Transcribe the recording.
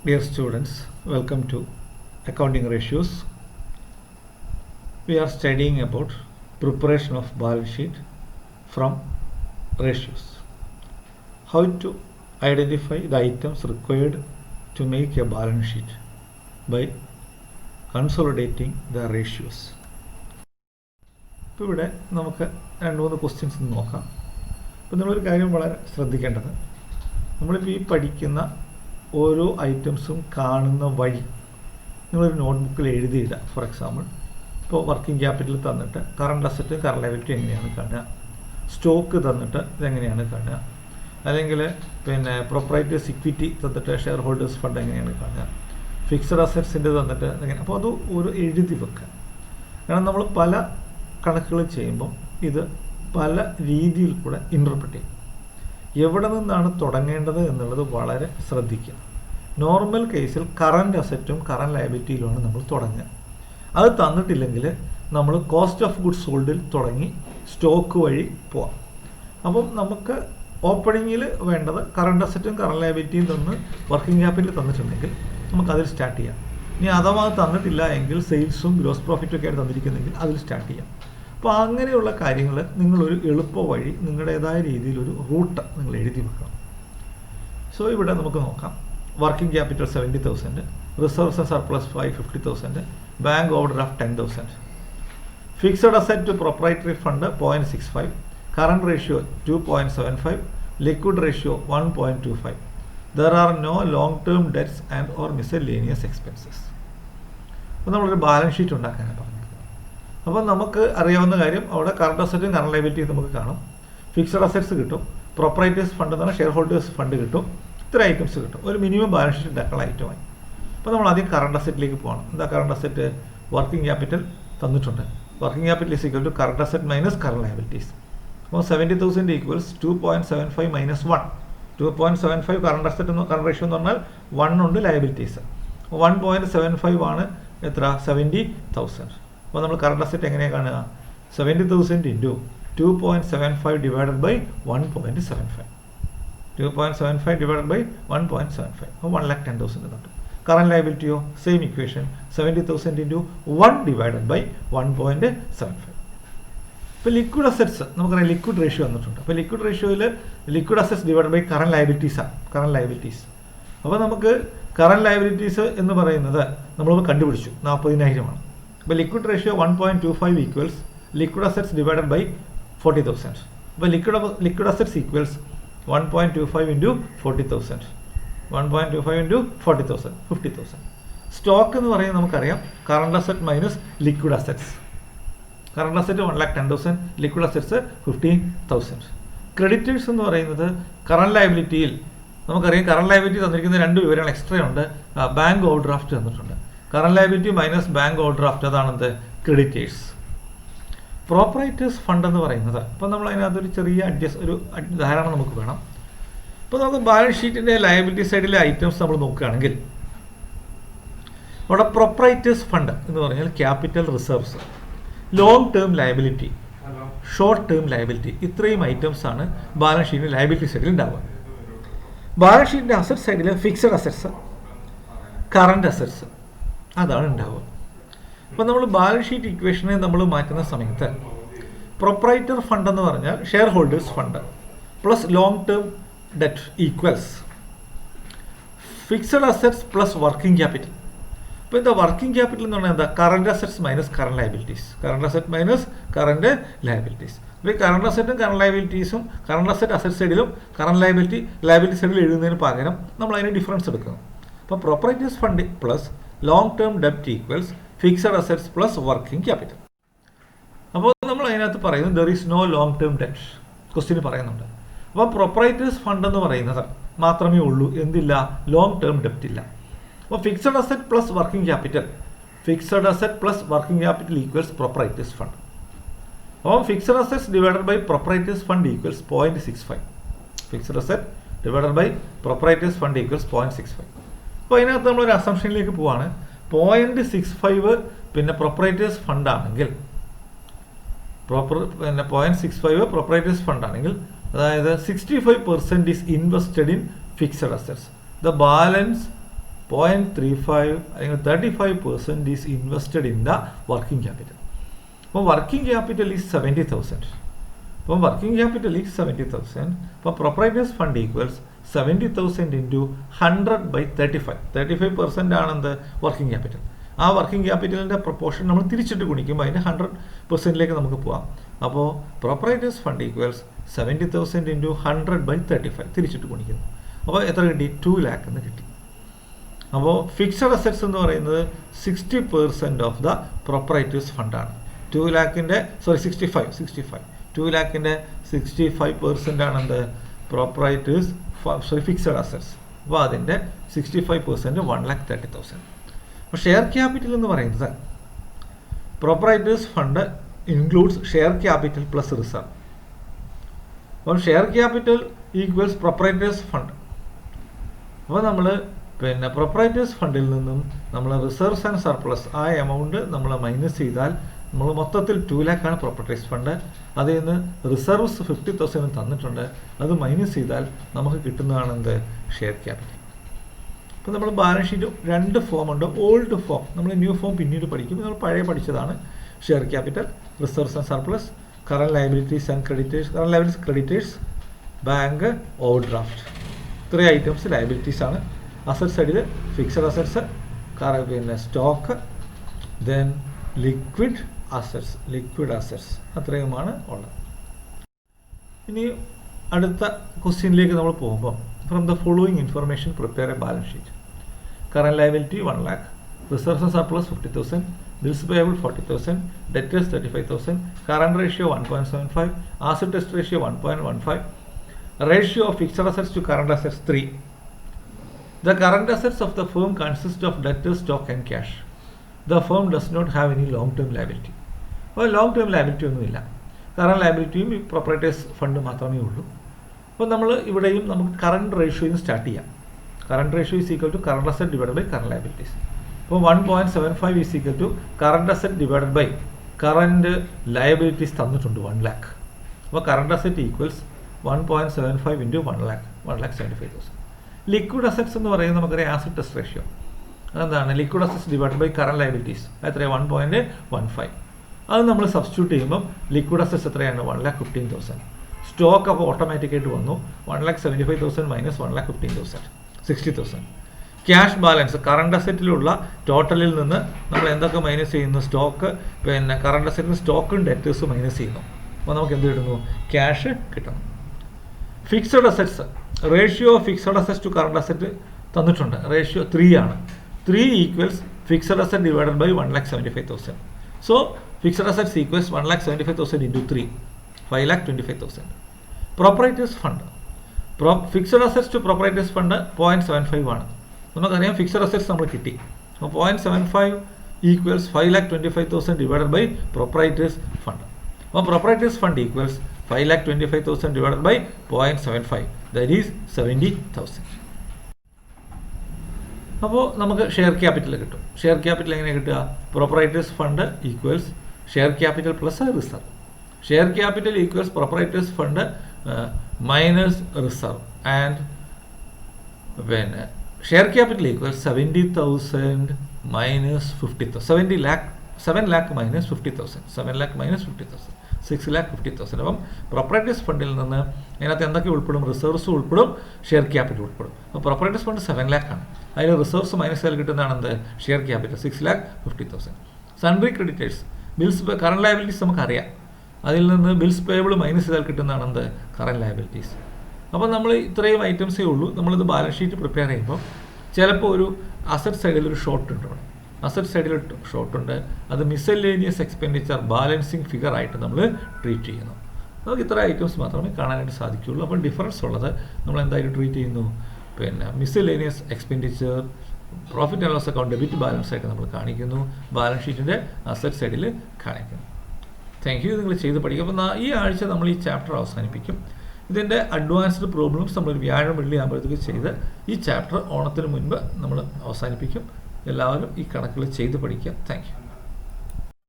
Dear students, welcome to Accounting Ratios. We are studying about preparation of balance sheet from ratios. How to identify the items required to make a balance sheet by consolidating the ratios. ഇപ്പോൾ ഇവിടെ നമുക്ക് 2-3 questions നോക്കാം. അപ്പോൾ നിങ്ങളൊരു കാര്യം വളരെ ശ്രദ്ധിക്കേണ്ടത്, നമ്മളിപ്പോൾ ഈ പഠിക്കുന്ന ഓരോ ഐറ്റംസും കാണുന്ന വഴി നിങ്ങളൊരു നോട്ട്ബുക്കിൽ എഴുതിയിടുക. ഫോർ എക്സാമ്പിൾ, ഇപ്പോൾ വർക്കിംഗ് ക്യാപിറ്റൽ തന്നിട്ട് കറണ്ട് അസറ്റും കറണ്ട് ലയബിലിറ്റി എങ്ങനെയാണ് കാണുക, സ്റ്റോക്ക് തന്നിട്ട് ഇതെങ്ങനെയാണ് കാണുക, അല്ലെങ്കിൽ പ്രൊപ്പറൈറ്റേഴ്സ് ഇക്വിറ്റി തന്നിട്ട് ഷെയർ ഹോൾഡേഴ്സ് ഫണ്ട് എങ്ങനെയാണ് കാണുക, ഫിക്സഡ് അസറ്റ്സിൻ്റെ തന്നിട്ട് എങ്ങനെ. അപ്പോൾ അത് ഒരു എഴുതി വെക്കുക. കാരണം നമ്മൾ പല കണക്കുകൾ ചെയ്യുമ്പം ഇത് പല രീതിയിൽ കൂടെ ഇൻ്റർപ്രറ്റ് ചെയ്യും. എവിടെ നിന്നാണ് തുടങ്ങേണ്ടത് എന്നുള്ളത് വളരെ ശ്രദ്ധിക്കുക. നോർമൽ കേസിൽ കറണ്ട് അസറ്റും കറണ്ട് ലയബിലിറ്റിയിലുമാണ് നമ്മൾ തുടങ്ങുക. അത് തന്നിട്ടില്ലെങ്കിൽ നമ്മൾ കോസ്റ്റ് ഓഫ് ഗുഡ്സ് സോൾഡിൽ തുടങ്ങി സ്റ്റോക്ക് വഴി പോവാം. അപ്പം നമുക്ക് ഓപ്പണിങ്ങിൽ വേണ്ടത് കറണ്ട് അസറ്റും കറണ്ട് ലയബിലിറ്റിയും തന്ന് വർക്കിംഗ് ക്യാപിറ്റൽ തന്നിട്ടുണ്ടെങ്കിൽ നമുക്കതിൽ സ്റ്റാർട്ട് ചെയ്യാം. ഇനി അഥവാ തന്നിട്ടില്ല എങ്കിൽ സെയിൽസും ഗ്രോസ് പ്രോഫിറ്റും ഒക്കെ ആയിട്ട് തന്നിരിക്കുന്നെങ്കിൽ അതിൽ സ്റ്റാർട്ട് ചെയ്യാം. അപ്പോൾ അങ്ങനെയുള്ള കാര്യങ്ങൾ നിങ്ങളൊരു എളുപ്പ വഴി, നിങ്ങളുടേതായ രീതിയിലൊരു റൂട്ട് നിങ്ങൾ എഴുതി വെക്കണം. സോ ഇവിടെ നമുക്ക് നോക്കാം. Working capital 70,000, reserves and surplus 50,000, bank overdraft 10,000, fixed asset to proprietary fund 0.65, current ratio 2.75, liquid ratio 1.25. There are no long-term debts and or miscellaneous expenses. അപ്പോൾ നമ്മളൊരു ബാലൻസ് ഷീറ്റ് ഉണ്ടാക്കാനാണ് പറഞ്ഞത്. അപ്പോൾ നമുക്ക് അറിയാവുന്ന കാര്യം, അവിടെ കറണ്ട് അസറ്റും കറണ്ട് ലയബിലിറ്റിയും നമുക്ക് കാണും, ഫിക്സഡ് അസറ്റ്സ് കിട്ടും, പ്രൊപ്പറൈറ്റേഴ്സ് ഫണ്ട് എന്ന് പറഞ്ഞാൽ ഷെയർ ഹോൾഡേഴ്സ് ഫണ്ട് കിട്ടും, ഇത്ര ഐറ്റംസ് കിട്ടും. ഒരു മിനിമം ബാലൻസ് ഷീറ്റ് ഉണ്ടാക്കാനുള്ള ഐറ്റമായി. അപ്പോൾ നമ്മൾ ആദ്യം കറണ്ട് അസറ്റിലേക്ക് പോകണം. എന്താ കറണ്ട് അസറ്റ്? വർക്കിംഗ് ക്യാപിറ്റൽ തന്നിട്ടുണ്ട്. Working capital is equal to current asset minus current liabilities. അപ്പോൾ 70,000 equals 2.75 minus 1. 2.75 current asset current ratio എന്ന് പറഞ്ഞാൽ 1 ഉണ്ട് ലയബിലിറ്റീസ്. 1.75 ആണ് എത്ര? 70,000. അപ്പോൾ നമ്മൾ കറണ്ട് അസറ്റ് എങ്ങനെയാണ് കാണുക? 70,000 into 2.75 divided by 1.75. 2.75 divided by 1.75. അപ്പോൾ 1,10,000 എന്നുണ്ട്. കറണ്ട് ലയബിലിറ്റിയോ same equation, 70,000 into 1 divided by 1.75. ഇപ്പോൾ ലിക്വിഡ് അസറ്റ്സ് നമുക്കറിയാം, ലിക്വിഡ് റേഷ്യോ വന്നിട്ടുണ്ട്. അപ്പോൾ ലിക്വിഡ് റേഷ്യോയിൽ liquid assets divide by current ലയബിലിറ്റീസാണ്. Current liabilities. അപ്പോൾ നമുക്ക് കറണ്ട് ലയബിലിറ്റീസ് എന്ന് പറയുന്നത് നമ്മളിപ്പോൾ കണ്ടുപിടിച്ചു 40,000 ആണ്. അപ്പോൾ liquid ratio 1.25 equals liquid assets divided by 40,000. അപ്പോൾ liquid assets equals 1.25 into 40,000. 1.25 into 40,000 50,000. Stock എന്ന് പറയുന്നത് നമുക്കറിയാം current asset minus liquid assets. Current asset 1,10,000, liquid assets 15,000. Creditors എന്ന് പറയുന്നത് കറണ്ട് ലയബിലിറ്റിയിൽ നമുക്കറിയാം, കറണ്ട് ലയബിലിറ്റി തന്നിരിക്കുന്ന 2 വിവരങ്ങൾ എക്സ്ട്രാ ഉണ്ട്. ബാങ്ക് ഓവർ ഡ്രാഫ്റ്റ് തന്നിട്ടുണ്ട്. Current liability minus bank overdraft, അതാണെന്ത്? ക്രെഡിറ്റേഴ്സ്. പ്രോപ്പറൈറ്റേഴ്സ് ഫണ്ട് എന്ന് പറയുന്നത്, അപ്പോൾ നമ്മൾ അതിനകത്തൊരു ചെറിയ ഒരു ധാരണ നമുക്ക് വേണം. ഇപ്പോൾ നമുക്ക് ബാലൻസ് ഷീറ്റിൻ്റെ ലയബിലിറ്റി സൈഡിലെ ഐറ്റംസ് നമ്മൾ നോക്കുകയാണെങ്കിൽ അവിടെ പ്രൊപ്പറൈറ്റേഴ്സ് ഫണ്ട് എന്ന് പറഞ്ഞാൽ capital reserves, long term liability, short term liability, ഇത്രയും ഐറ്റംസ് ആണ് ബാലൻസ് ഷീറ്റിൻ്റെ ലയബിലിറ്റി സൈഡിൽ ഉണ്ടാവുക. ബാലൻസ് ഷീറ്റിൻ്റെ അസറ്റ് സൈഡിൽ ഫിക്സഡ് അസറ്റ്സ്, കറണ്ട് അസറ്റ്സ്, അതാണ് ഉണ്ടാവുക. അപ്പോൾ നമ്മൾ ബാലൻസ് ഷീറ്റ് ഇക്വേഷനെ നമ്മൾ മാറ്റുന്ന സമയത്ത് പ്രൊപ്പറൈറ്റർ ഫണ്ട് എന്ന് പറഞ്ഞാൽ shareholders fund plus long term debt equals fixed assets plus working capital. അപ്പോൾ എന്താ വർക്കിംഗ് ക്യാപിറ്റൽ എന്ന് പറഞ്ഞാൽ എന്താ? Current assets minus current liabilities. Current asset minus current liabilities. അപ്പോൾ ഈ കറണ്ട് അസറ്റും കറണ്ട് ലയബിലിറ്റീസും കറണ്ട് അസറ്റ് സൈഡിലും കറണ്ട് ലയബിലിറ്റി സൈഡിൽ എഴുതുന്നതിന് പകരം നമ്മൾ അതിന് ഡിഫറൻസ് എടുക്കുന്നു. അപ്പോൾ proprietors fund plus long term ഡെപ്റ്റ് equals fixed assets plus working capital. അപ്പോൾ നമ്മൾ അതിനകത്ത് പറയുന്നത് there is no long term ഡെപ്റ്റ്, ക്വസ്റ്റ്യൻ പറയുന്നുണ്ട്. അപ്പോൾ പ്രൊപ്പറൈറ്റേഴ്സ് ഫണ്ട് എന്ന് പറയുന്നത് മാത്രമേ ഉള്ളൂ എന്തില്ല? ലോങ് ടേം ഡെപ്റ്റ് ഇല്ല. അപ്പോൾ fixed asset plus working capital, fixed asset plus working capital equals proprietors fund. അപ്പോൾ fixed assets divided by proprietors fund equals 0.65. Fixed asset divided by proprietors fund equals 0.65. അപ്പോൾ അതിനകത്ത് നമ്മളൊരു അസംഷനിലേക്ക് പോവാണ്. 0.65 പ്രൊപ്പറൈറ്റേഴ്സ് ഫണ്ട് ആണെങ്കിൽ, 0.65 പ്രൊപ്പറൈറ്റേഴ്സ് ഫണ്ട് ആണെങ്കിൽ, അതായത് 65% is invested in fixed assets. The balance 0.35 അല്ലെങ്കിൽ 35% is invested in the working capital. അപ്പോൾ വർക്കിംഗ് ക്യാപിറ്റൽ ഈസ് 70,000. അപ്പം വർക്കിംഗ് ക്യാപിറ്റൽ ഈസ് 70,000. അപ്പോൾ പ്രൊപ്പറൈറ്റേഴ്സ് ഫണ്ട് ഈക്വൽസ് 70,000 ഇൻറ്റു 100/35. 35% ആണെന്ത് വർക്കിംഗ് ക്യാപിറ്റൽ. ആ വർക്കിംഗ് ക്യാപിറ്റലിൻ്റെ പ്രൊപ്പോർഷൻ നമ്മൾ തിരിച്ചിട്ട് ഗുണിക്കുമ്പോൾ അതിൻ്റെ 100%ലേക്ക് നമുക്ക് പോകാം. അപ്പോൾ പ്രൊപ്പറൈറ്റേഴ്സ് ഫണ്ട് ഈക്വൽസ് 70,000 ഇൻറ്റു 100/35 തിരിച്ചിട്ട് ഗുണിക്കുന്നു. അപ്പോൾ എത്ര കിട്ടി? 2 lakh എന്ന് കിട്ടി. അപ്പോൾ ഫിക്സഡ് അസറ്റ്സ് എന്ന് പറയുന്നത് 60% ഓഫ് ദ പ്രൊപ്പറൈറ്റേഴ്സ് ഫണ്ടാണ്. 2 lakhൻ്റെ 65 2 lakhൻ്റെ 65% ആണെന്ത് പ്രൊപ്പറൈറ്റേഴ്സ് ഫിക്സഡ് അസറ്റ്സ്. അപ്പോൾ അതിൻ്റെ 65% 1,30,000. അപ്പോൾ ഷെയർ ക്യാപിറ്റൽ എന്ന് പറയുന്നത് proprietors fund includes share capital plus reserve. അപ്പോൾ share capital equals proprietors fund. അപ്പോൾ നമ്മൾ പ്രൊപ്പറൈറ്റേഴ്സ് ഫണ്ടിൽ നിന്നും നമ്മൾ റിസർവ്സ് ആൻഡ് സർപ്ലസ് ആ എമൗണ്ട് നമ്മൾ മൈനസ് ചെയ്താൽ നമ്മൾ മൊത്തത്തിൽ 2 lakh ആണ് പ്രൊപ്പറൈറ്റേഴ്സ് ഫണ്ട്. അതിൽ നിന്ന് റിസർവ്സ് 50,000 തന്നിട്ടുണ്ട്. അത് മൈനസ് ചെയ്താൽ നമുക്ക് കിട്ടുന്നതാണ് എന്ത്? Share capital. അപ്പോൾ നമ്മൾ ബാലൻസ് ഷീറ്റ് 2 ഫോമുണ്ട്. ഓൾഡ് ഫോം, നമ്മൾ ന്യൂ ഫോം പിന്നീട് പഠിക്കും. നമ്മൾ പഴയ പഠിച്ചതാണ്. Share capital, reserves and surplus, current liabilities and creditors. Current liabilities creditors, bank, overdraft. 3 items liabilities ആണ്. അസറ്റ് സൈഡിൽ fixed assets, stock, then liquid assets. അത്രയുമാണ് ഉള്ളത്. ഇനി അടുത്ത ക്വസ്റ്റ്യനിലേക്ക് നമ്മൾ പോകുമ്പോൾ from the following information prepare a balance sheet. Current liability 1 lakh, reserves and surplus 50,000, bills payable 40,000, debtors 35,000, current ratio 1.75, asset test ratio 1.15, ratio of fixed assets to current assets 3. The current assets of the firm consist of debtors, stock and cash. The firm does not have any long-term liability. അപ്പോൾ long term liability ഒന്നുമില്ല. Current ലയബിലിറ്റിയും പ്രൊപ്പറൈറ്റേഴ്സ് fund മാത്രമേ ഉള്ളൂ. അപ്പോൾ നമ്മൾ ഇവിടെയും നമുക്ക് current റേഷ്യോയിൽ നിന്ന് start ചെയ്യാം. Current ratio is equal to current asset divide by current liabilities. അപ്പോൾ 1.75 is equal to current asset divide by current liabilities തന്നിട്ടുണ്ട് 1 lakh. അപ്പോൾ current asset equals 1.75 into 1 lakh, 1,75,000. Liquid assets എന്ന് പറയുന്നത് നമുക്കറിയാം ആസിഡ് ടെസ്റ്റ് റേഷ്യോ. അതെന്താണ്? Liquid assets divide by current liabilities. എത്രയാണ്? 1.15. അത് നമ്മൾ സബ്സ്റ്റിറ്റ്യൂട്ട് ചെയ്യുമ്പം ലിക്വിഡ് അസറ്റ്സ് എത്രയാണ്? 1,15,000. സ്റ്റോക്ക് അപ്പോൾ ഓട്ടോമാറ്റിക്കായിട്ട് വന്നു. 1,75,000 മൈനസ് 1,15,000, 60,000. ക്യാഷ് ബാലൻസ് കറണ്ട് അസറ്റിലുള്ള ടോട്ടലിൽ നിന്ന് നമ്മൾ എന്തൊക്കെ മൈനസ് ചെയ്യുന്നു? സ്റ്റോക്ക്, കറണ്ട് അസറ്റിൽ നിന്ന് സ്റ്റോക്കും ഡെറ്റേഴ്സും മൈനസ് ചെയ്യുന്നു. അപ്പോൾ നമുക്ക് എന്ത് കിട്ടുന്നു? ക്യാഷ് കിട്ടണം. Fixed assets, ratio of fixed assets to current asset തന്നിട്ടുണ്ട്. റേഷ്യോ 3 ആണ്. 3 equals fixed asset divided by 1,75,000. So fixed assets equals 1,75,000 into 3, 5,25,000. Proprietors fund, fixed assets to proprietors fund 0.75 ആണ്. നമുക്കറിയാം ഫിക്സഡ് അസറ്റ്സ് നമ്മൾ കിട്ടി. അപ്പോൾ 0.75 equals 5,25,000 divided by proprietors fund. അപ്പോൾ proprietors fund equals 5,25,000 divided by 0.75, that is 70,000. അപ്പോൾ നമുക്ക് share capital കിട്ടും. Share capital എങ്ങനെ കിട്ടുക? Proprietors fund equals share capital plus reserve. Share capital equals proprietors fund minus reserve. And share capital equals 70,000 minus 50,000. 7 lakh minus 50,000. 7 lakh minus 50,000, 6,50,000. അപ്പം പ്രൊപ്പറൈറ്റേഴ്സ് ഫണ്ടിൽ നിന്ന് അതിനകത്ത് എന്തൊക്കെ ഉൾപ്പെടും? റിസർവ്സ് ഉൾപ്പെടും, ഷെയർ ക്യാപിറ്റൽ ഉൾപ്പെടും. അപ്പോൾ പ്രൊപ്പറൈറ്റേഴ്സ് ഫണ്ട് 7 lakh ആണ്. അതിൽ റിസർവ്സ് മൈനസ് ചെയ്താൽ കിട്ടുന്നതാണ് എന്ത്? Share capital 6,50,000. Sundry creditors, bills, current liabilities നമുക്കറിയാം. അതിൽ നിന്ന് ബിൽസ് പേയബിൾ മൈനസ് ചെയ്താൽ കിട്ടുന്നതാണ് എന്ത്? Current liabilities. അപ്പോൾ നമ്മൾ ഇത്രയും ഐറ്റംസേ ഉള്ളൂ. നമ്മളിത് ബാലൻസ് ഷീറ്റ് പ്രിപ്പയർ ചെയ്യുമ്പോൾ ചിലപ്പോൾ ഒരു അസറ്റ് സൈഡിൽ ഒരു ഷോർട്ട് ഉണ്ട്. ഇവിടെ അസറ്റ് സൈഡിൽ ഷോർട്ട് ഉണ്ട്. അത് മിസ്സെല്ലേനിയസ് എക്സ്പെൻഡിച്ചർ ബാലൻസിങ് ഫിഗർ ആയിട്ട് നമ്മൾ ട്രീറ്റ് ചെയ്യുന്നു. നമുക്ക് ഇത്ര ഐറ്റംസ് മാത്രമേ കാണാനായിട്ട് സാധിക്കുകയുള്ളൂ. അപ്പോൾ ഡിഫറൻസ് ഉള്ളത് നമ്മൾ എന്തായാലും ട്രീറ്റ് ചെയ്യുന്നു? Miscellaneous expenditure profit and loss account debit balance ആയിട്ട് നമ്മൾ കാണിക്കുന്നു. ബാലൻസ് ഷീറ്റിൻ്റെ അസറ്റ് സൈഡിൽ കാണിക്കുന്നു. Thank you. നിങ്ങൾ ചെയ്ത് പഠിക്കും. അപ്പോൾ ഈ ആഴ്ച നമ്മൾ ഈ ചാപ്റ്റർ അവസാനിപ്പിക്കും. ഇതിൻ്റെ അഡ്വാൻസ്ഡ് പ്രോബ്ലംസ് നമ്മളൊരു വ്യാഴം വെള്ളി ആകുമ്പോഴത്തേക്ക് ചെയ്ത് ഈ ചാപ്റ്റർ ഓണത്തിന് മുൻപ് നമ്മൾ അവസാനിപ്പിക്കും. എല്ലാവരും ഈ കണക്കുകൾ ചെയ്ത് പഠിക്കുക. Thank you.